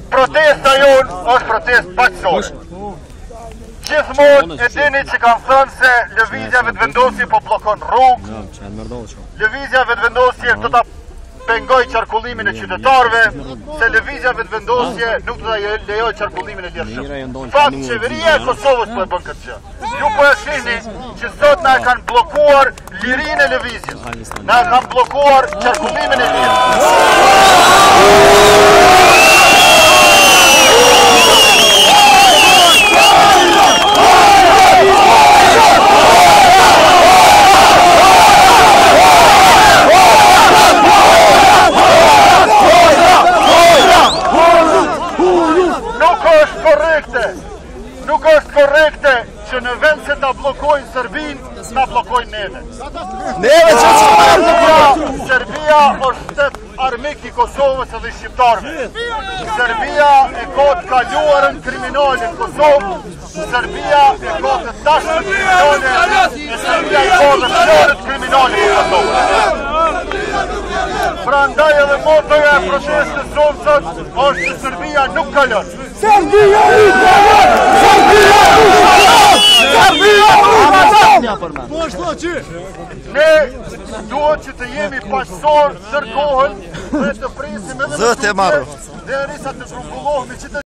Protesta jonë është protest paqësore. Gjithmonë e dini që kanë thënë se lëvizja vetëvendosje po bllokon rrugë, lëvizja vetëvendosje do ta pengoj qarkullimin e qytetarëve, se lëvizja vetëvendosje nuk do ta lejoj qarkullimin e lirshëm. Fakt qeveria e Kosovës po e bën këtë gjë. Ju po e shihni që sot na e kanë bllokuar lirinë e lëvizjes, na e kanë bllokuar qarkullimin e lirë. Nuk është korrekte që në vend se ta blokojnë Serbinë, ta blokojnë neve. Serbia është shtet armik i Kosovës edhe i shqiptarëve. Serbia e ka të kaluarën kriminale në Kosovë, Serbia e ka të dashën kriminale, e Serbia e ka të florët kriminale në Kosovë. Prandaj edhe motoja e protestës sonë sot është që Serbia nuk kalon. Serbia i kalon! Ne duhet që të jemi paqësor ndër kohën dhe të prisim edhe derisa të grumbullohemi që të